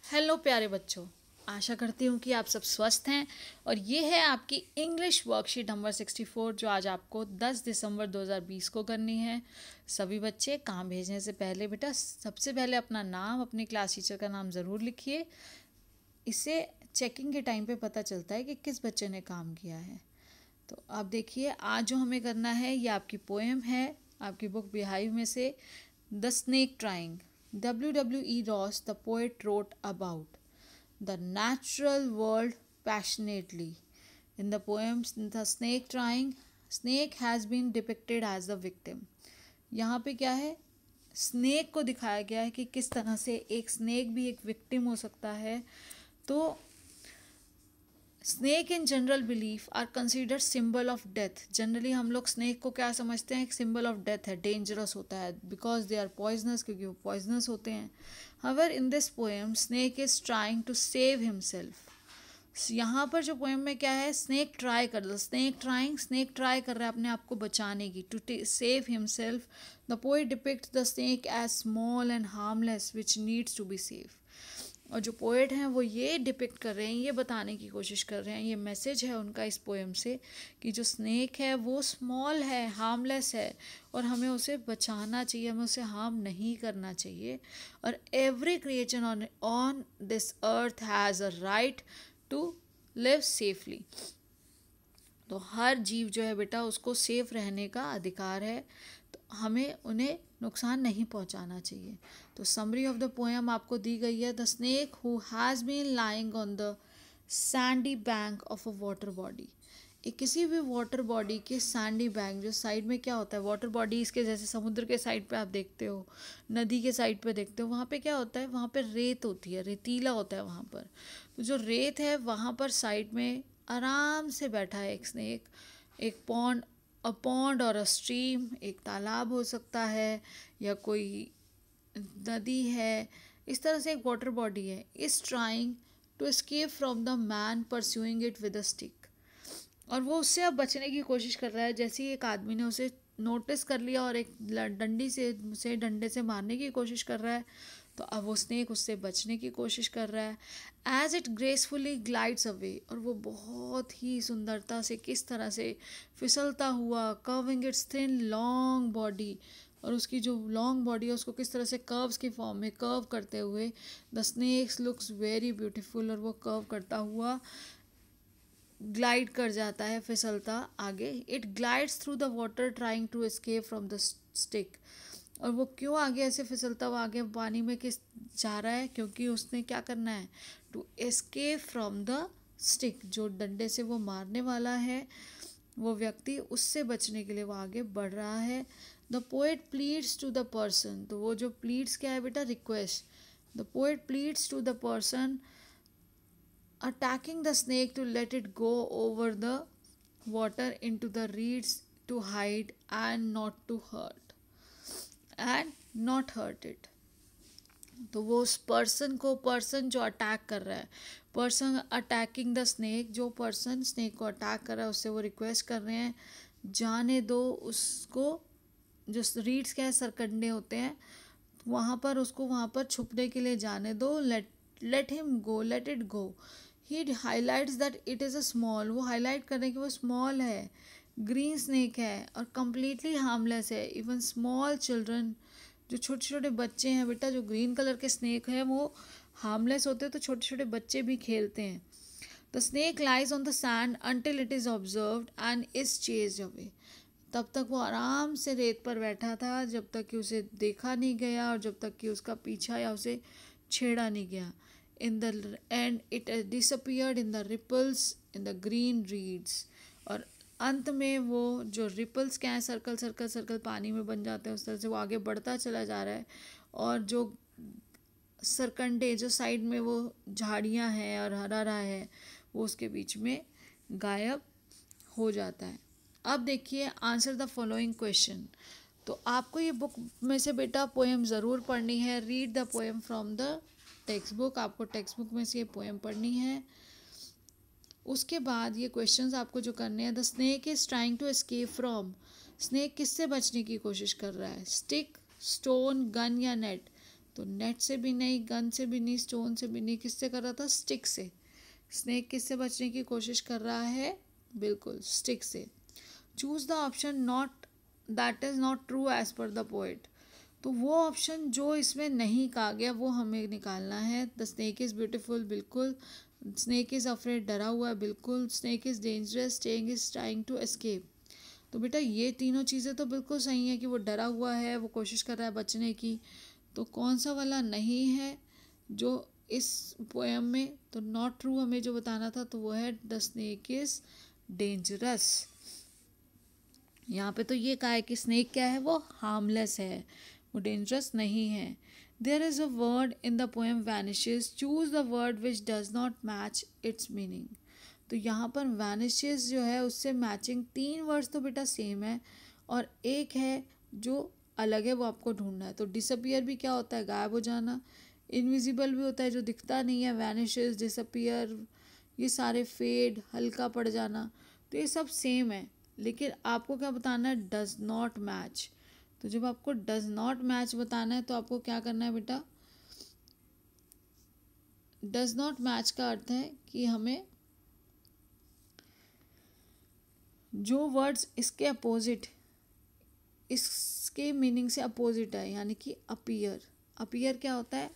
Hello प्यारे बच्चों, आशा करती हूँ कि आप सब स्वस्थ हैं। और ये है आपकी इंग्लिश वर्कशीट नंबर 64 जो आज आपको 10 दिसंबर 2020 को करनी है। सभी बच्चे काम भेजने से पहले बेटा सबसे पहले अपना नाम, अपनी क्लास टीचर का नाम ज़रूर लिखिए। इससे चेकिंग के टाइम पे पता चलता है कि किस बच्चे ने काम किया है। तो आप देखिए, आज जो हमें करना है ये आपकी पोएम है, आपकी बुक बिहाइव में से, the snake trying. W. Ross, the poet, wrote about the natural world passionately. In the poem The Snake Trying, snake has been depicted as the victim. यहाँ पे क्या है, स्नेक को दिखाया गया है कि किस तरह से एक स्नेक भी एक विक्टिम हो सकता है। तो snake in general belief are considered symbol of death. Generally हम लोग स्नेक को क्या समझते हैं, एक सिंबल ऑफ डेथ है, डेंजरस होता है, बिकॉज दे आर पॉइजनस, क्योंकि वो पॉइजनस होते हैं। However in this poem snake is trying to save himself. यहाँ पर जो पोएम में क्या है, स्नेक ट्राई कर रहा है, स्नेक ट्राई कर रहा है अपने आप को बचाने की, to save himself. The poet depict the snake as small and harmless which needs to be save. और जो पोएट हैं वो ये डिपिक्ट कर रहे हैं, ये बताने की कोशिश कर रहे हैं, ये मैसेज है उनका इस पोएम से कि जो स्नेक है वो स्मॉल है, हार्मलेस है, और हमें उसे बचाना चाहिए, हमें उसे हार्म नहीं करना चाहिए। और every creature on this earth has a right to live safely. तो हर जीव जो है बेटा उसको सेफ रहने का अधिकार है, तो हमें उन्हें नुकसान नहीं पहुंचाना चाहिए। तो समरी ऑफ द पोएम आपको दी गई है। The snake who has been lying on the sandy bank of a water body. एक किसी भी वाटर बॉडी के सैंडी बैंक, जो साइड में क्या होता है, वाटर बॉडी इसके जैसे समुद्र के साइड पे आप देखते हो, नदी के साइड पे देखते हो, वहाँ पे क्या होता है, वहाँ पे रेत होती है, रेतीला होता है वहाँ पर। तो जो रेत है वहाँ पर साइड में आराम से बैठा है एक स्नेक। एक पॉन्ड और अ स्ट्रीम, एक तालाब हो सकता है या कोई नदी है, इस तरह से एक वाटर बॉडी है, is trying to escape from the man pursuing it with a stick. और वो उससे अब बचने की कोशिश कर रहा है। जैसे ही एक आदमी ने उसे नोटिस कर लिया और एक डंडे से मारने की कोशिश कर रहा है, तो अब वो स्नेक उससे बचने की कोशिश कर रहा है। As it gracefully glides away, और वो बहुत ही सुंदरता से किस तरह से फिसलता हुआ, curving it's thin long body, और उसकी जो लॉन्ग बॉडी है उसको किस तरह से कर्व्स की फॉर्म में कर्व करते हुए, the snakes looks very beautiful, और वो कर्व करता हुआ ग्लाइड कर जाता है, फिसलता आगे। It glides through the water trying to escape from the stick. और वो क्यों आगे ऐसे फिसलता हुआ आगे पानी में किस जा रहा है, क्योंकि उसने क्या करना है, to escape from the stick. जो डंडे से वो मारने वाला है वो व्यक्ति, उससे बचने के लिए वो आगे बढ़ रहा है। The poet pleads to the person, तो वो जो प्लीड्स क्या है बेटा, request. The poet pleads to the person attacking the snake to let it go over the water into the reeds to hide and not hurt it. तो वो उस person जो अटैक कर रहा है, पर्सन अटैकिंग द स्नेक, जो person snake को attack कर रहा है उससे वो रिक्वेस्ट कर रहे हैं, जाने दो उसको। जो रीड्स क्या है, सरकंडे होते हैं, वहाँ पर उसको वहाँ पर छुपने के लिए जाने दो। Let him go, let it go. He highlights that it is a small, वो हाईलाइट कर रहे हैं कि वो स्मॉल है, ग्रीन स्नेक है और कम्प्लीटली हार्मलेस है। इवन स्मॉल चिल्ड्रन, जो छोटे छोटे बच्चे हैं बेटा, जो ग्रीन कलर के स्नेक हैं वो हार्मलेस होते हैं, तो छोटे छोटे बच्चे भी खेलते हैं। The snake lies on the sand until it is observed and is chased away. तब तक वो आराम से रेत पर बैठा था जब तक कि उसे देखा नहीं गया और जब तक कि उसका पीछा या उसे छेड़ा नहीं गया। In the end it disappeared in the ripples in the green reeds. और अंत में वो जो रिपल्स क्या है, सर्कल सर्कल सर्कल पानी में बन जाते हैं, उस तरह से वो आगे बढ़ता चला जा रहा है। और जो सरकंडे, जो साइड में वो झाड़ियाँ हैं और हरा हरा है, वो उसके बीच में गायब हो जाता है। अब देखिए, आंसर द फॉलोइंग क्वेश्चन। तो आपको ये बुक में से बेटा पोएम ज़रूर पढ़नी है। Read the poem from the text book. आपको टेक्स्ट बुक में से ये पोएम पढ़नी है। उसके बाद ये क्वेश्चंस आपको जो करने हैं, the snake is trying to escape from, snake किससे बचने की कोशिश कर रहा है, स्टिक, स्टोन, गन या नेट। तो नेट से भी नहीं, गन से भी नहीं, स्टोन से भी नहीं, किससे कर रहा था? स्टिक से। स्नेक किससे बचने की कोशिश कर रहा है? बिल्कुल स्टिक से। Choose the option not that is not true as per the poet. तो वो ऑप्शन जो इसमें नहीं कहा गया वो हमें निकालना है। द स्नेक इज़ ब्यूटीफुल, बिल्कुल। स्नेक इज़ अफ्रेड, डरा हुआ है, बिल्कुल। Snake is dangerous, staying is trying to escape. तो बेटा ये तीनों चीज़ें तो बिल्कुल सही है कि वो डरा हुआ है, वो कोशिश कर रहा है बचने की। तो कौन सा वाला नहीं है जो इस पोएम में? तो नॉट ट्रू हमें जो बताना था तो वो है द स्नेक इज़ डेंजरस। यहाँ पे तो ये कहा है कि स्नेक क्या है? वो हार्मलेस है, वो डेंजरस नहीं है। There is a word in the poem vanishes, choose the word which does not match its meaning. तो यहाँ पर वैनिशेस जो है उससे मैचिंग 3 वर्ड्स तो बेटा सेम है और एक है जो अलग है, वो आपको ढूंढना है। तो डिसअपियर भी क्या होता है? गायब हो जाना। इनविजिबल भी होता है जो दिखता नहीं है, वैनिशेस, डिसअपियर, ये सारे फेड, हल्का पड़ जाना, तो ये सब सेम है। लेकिन आपको क्या बताना है? Does not match. तो जब आपको डज नॉट मैच बताना है तो आपको क्या करना है बेटा? डज नॉट मैच का अर्थ है कि हमें जो वर्ड्स इसके अपोजिट, इसके मीनिंग से अपोजिट है, यानी कि अपीयर। अपीयर क्या होता है?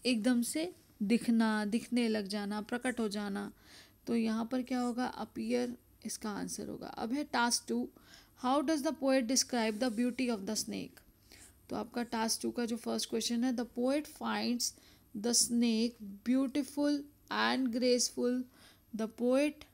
एकदम से दिखना, दिखने लग जाना, प्रकट हो जाना। तो यहाँ पर क्या होगा? अपीयर इसका आंसर होगा। अब है task 2, how does the poet describe the beauty of the snake. तो आपका टास्क 2 का जो फर्स्ट क्वेश्चन है, the poet finds the snake beautiful and graceful. The poet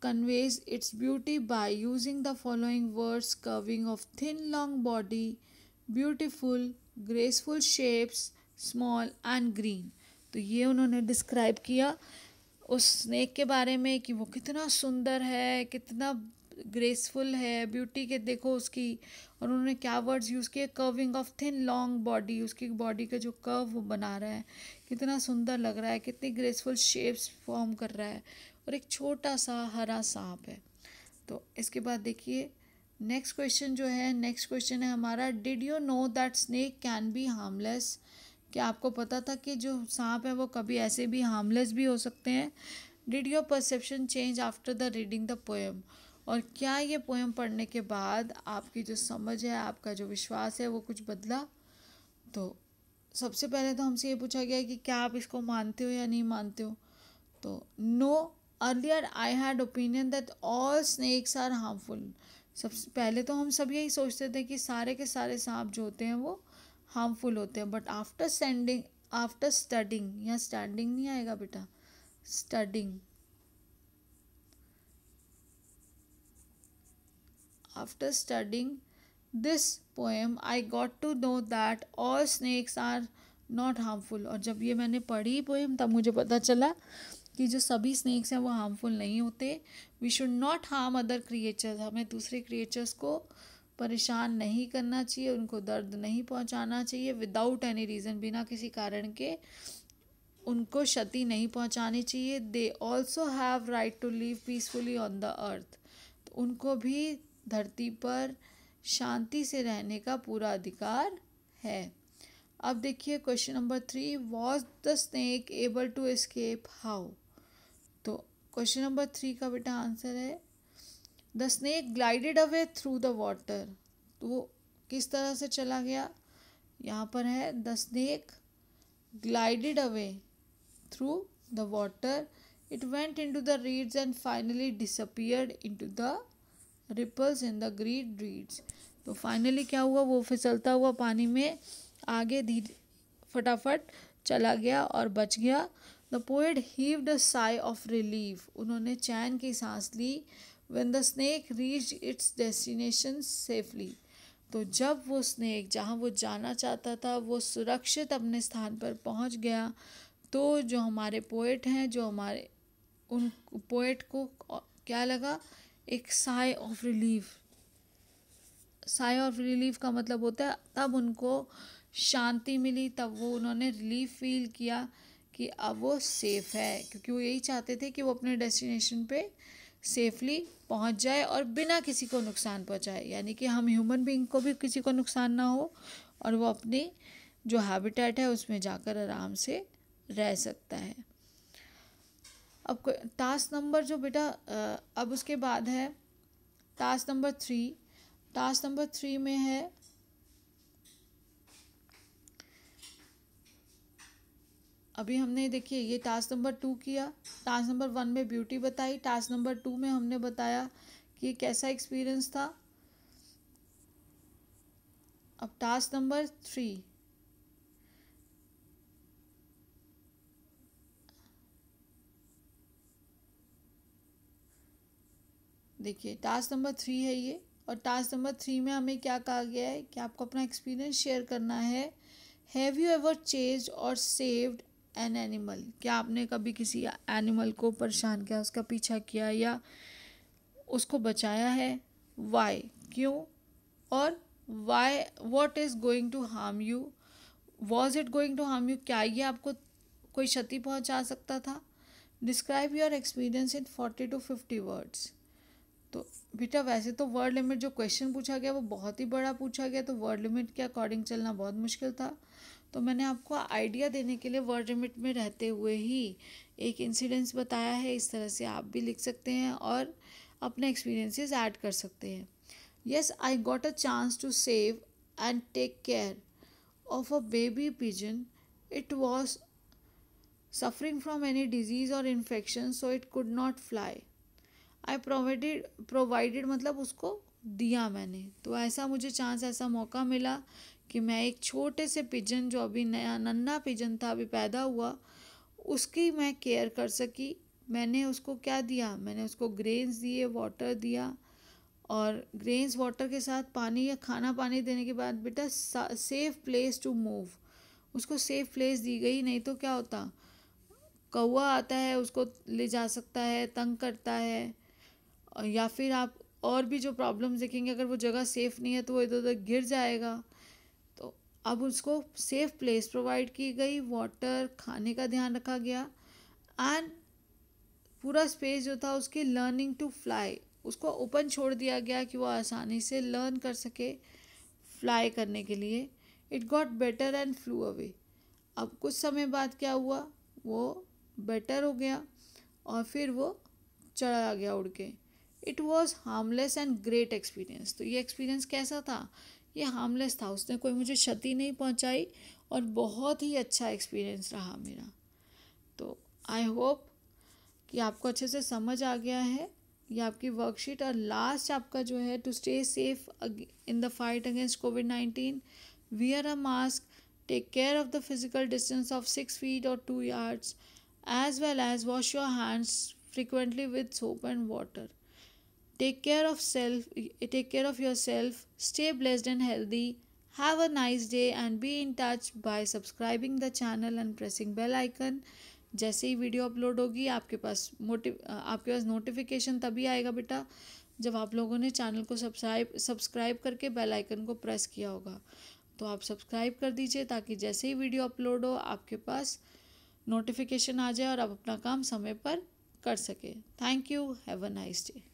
conveys its beauty by using the following words: curving of thin long body, beautiful, graceful shapes, small and green। तो ये उन्होंने describe किया उस snake के बारे में कि वो कितना सुंदर है, कितना ग्रेसफुल है, ब्यूटी के देखो उसकी। और उन्होंने क्या वर्ड्स यूज़ किए? Curving of thin long body, उसकी बॉडी का जो कर्व वो बना रहा है, कितना सुंदर लग रहा है, कितनी ग्रेसफुल शेप्स फॉर्म कर रहा है, और एक छोटा सा हरा सांप है। तो इसके बाद देखिए नेक्स्ट क्वेश्चन जो है, नेक्स्ट क्वेश्चन है हमारा, did you know that snake can be harmless. क्या आपको पता था कि जो सांप है वो कभी ऐसे भी हार्मलेस भी हो सकते हैं? Did your perception change after the reading the poem. और क्या ये पोएम पढ़ने के बाद आपकी जो समझ है, आपका जो विश्वास है वो कुछ बदला? तो सबसे पहले तो हमसे ये पूछा गया कि क्या आप इसको मानते हो या नहीं मानते हो। तो no, earlier I had opinion that all snakes are harmful. सबसे पहले तो हम सब यही सोचते थे कि सारे के सारे सांप जो होते हैं वो हार्मफुल होते हैं, बट आफ्टर स्टडिंग, या स्टैंडिंग नहीं आएगा बेटा, studying, after studying this poem I got to know that all snakes are not harmful. और जब ये मैंने पढ़ी पोएम तब मुझे पता चला कि जो सभी स्नेक्स हैं वो हार्मफुल नहीं होते। We should not harm other creatures, हमें दूसरे क्रिएचर्स को परेशान नहीं करना चाहिए, उनको दर्द नहीं पहुंचाना चाहिए विदाउट एनी रीज़न, बिना किसी कारण के उनको क्षति नहीं पहुंचानी चाहिए। They also have right to live peacefully on the earth, तो उनको भी धरती पर शांति से रहने का पूरा अधिकार है। अब देखिए question number 3, was the snake able to escape how. तो क्वेश्चन नंबर 3 का बेटा आंसर है the snake glided away through the water. तो वो किस तरह से चला गया? यहाँ पर है the snake glided away through the water, it went into the reeds and finally disappeared into the ripples in the green reeds. तो फाइनली क्या हुआ? वो फिसलता हुआ पानी में आगे धीरे फटाफट चला गया और बच गया। The poet heaved a sigh of relief, उन्होंने चैन की सांस ली। When the snake reach its destination safely, तो जब वो स्नेक जहाँ वो जाना चाहता था वो सुरक्षित अपने स्थान पर पहुँच गया, तो जो हमारे पोएट हैं, जो हमारे उन पोएट को क्या लगा? एक Sai of relief. Sai of relief का मतलब होता है तब उनको शांति मिली, तब वो उन्होंने रिलीफ फील किया कि अब वो सेफ़ है, क्योंकि वो यही चाहते थे कि वो अपने डेस्टिनेशन पे सेफली पहुंच जाए और बिना किसी को नुकसान पहुंचाए, यानी कि हम ह्यूमन बीइंग को भी किसी को नुकसान ना हो और वो अपनी जो हैबिटेट है उसमें जाकर आराम से रह सकता है। अब टास्क नंबर जो बेटा अब उसके बाद है टास्क नंबर 3। टास्क नंबर 3 में है अभी हमने देखिए ये टास्क नंबर 2 किया। टास्क नंबर 1 में ब्यूटी बताई, टास्क नंबर 2 में हमने बताया कि ये कैसा एक्सपीरियंस था। अब टास्क नंबर 3 देखिए, टास्क नंबर 3 है ये। और टास्क नंबर 3 में हमें क्या कहा गया है कि आपको अपना एक्सपीरियंस शेयर करना है। हैव यू एवर चेज्ड और सेव्ड एन एनिमल? क्या आपने कभी किसी एनिमल को परेशान किया, उसका पीछा किया या उसको बचाया है? वाई, क्यों? और why, what is going to harm you? Was it going to harm you? क्या ये आपको कोई क्षति पहुंचा सकता था? Describe your experience in 40 to 50 words. तो बेटा वैसे तो वर्ड लिमिट जो क्वेश्चन पूछा गया वो बहुत ही बड़ा पूछा गया, तो वर्ड लिमिट के अकॉर्डिंग चलना बहुत मुश्किल था। तो मैंने आपको आइडिया देने के लिए वर्ड लिमिट में रहते हुए ही एक इंसिडेंस बताया है। इस तरह से आप भी लिख सकते हैं और अपने एक्सपीरियंसेस ऐड कर सकते हैं। Yes, I got a chance to save and take care of a baby pigeon. It was suffering from any disease or infection, so it could not fly. I provided मतलब उसको दिया मैंने। तो ऐसा मुझे चांस, ऐसा मौका मिला कि मैं एक छोटे से पिजन जो अभी नया नन्हा पिजन था, अभी पैदा हुआ, उसकी मैं केयर कर सकी। मैंने उसको क्या दिया? मैंने उसको ग्रेन्स दिए, वाटर दिया, और ग्रेन्स वाटर के साथ पानी या खाना पानी देने के बाद बेटा सेफ प्लेस टू मूव, उसको सेफ प्लेस दी गई। नहीं तो क्या होता, कौवा आता है उसको ले जा सकता है, तंग करता है, या फिर आप और भी जो प्रॉब्लम्स देखेंगे, अगर वो जगह सेफ़ नहीं है तो वो इधर उधर गिर जाएगा। तो अब उसको सेफ़ प्लेस प्रोवाइड की गई, वाटर, खाने का ध्यान रखा गया, एंड पूरा स्पेस जो था उसकी लर्निंग टू फ्लाई, उसको ओपन छोड़ दिया गया कि वो आसानी से लर्न कर सके फ्लाई करने के लिए। It got better and flu away. अब कुछ समय बाद क्या हुआ, वो बेटर हो गया और फिर वो चला गया उड़ के। It was harmless and great experience. तो ये एक्सपीरियंस कैसा था? ये हार्मलेस था, उसने कोई मुझे क्षति नहीं पहुंचाई और बहुत ही अच्छा एक्सपीरियंस रहा मेरा। तो आई होप कि आपको अच्छे से समझ आ गया है। ये आपकी वर्कशीट। और लास्ट आपका जो है, to stay safe in the fight against कोविड-19, wear a mask, take care of the physical distance of 6 feet or 2 yards, as well as wash your hands frequently with soap and water. Take care of yourself, stay blessed and healthy. Have a nice day and be in touch by subscribing the channel and pressing bell icon. जैसे ही video upload होगी आपके पास notification तभी आएगा बेटा जब आप लोगों ने चैनल को सब्सक्राइब करके बेल आइकन को प्रेस किया होगा। तो आप सब्सक्राइब कर दीजिए ताकि जैसे ही वीडियो अपलोड हो आपके पास नोटिफिकेशन आ जाए और आप अपना काम समय पर कर सके। Thank you. Have a nice day.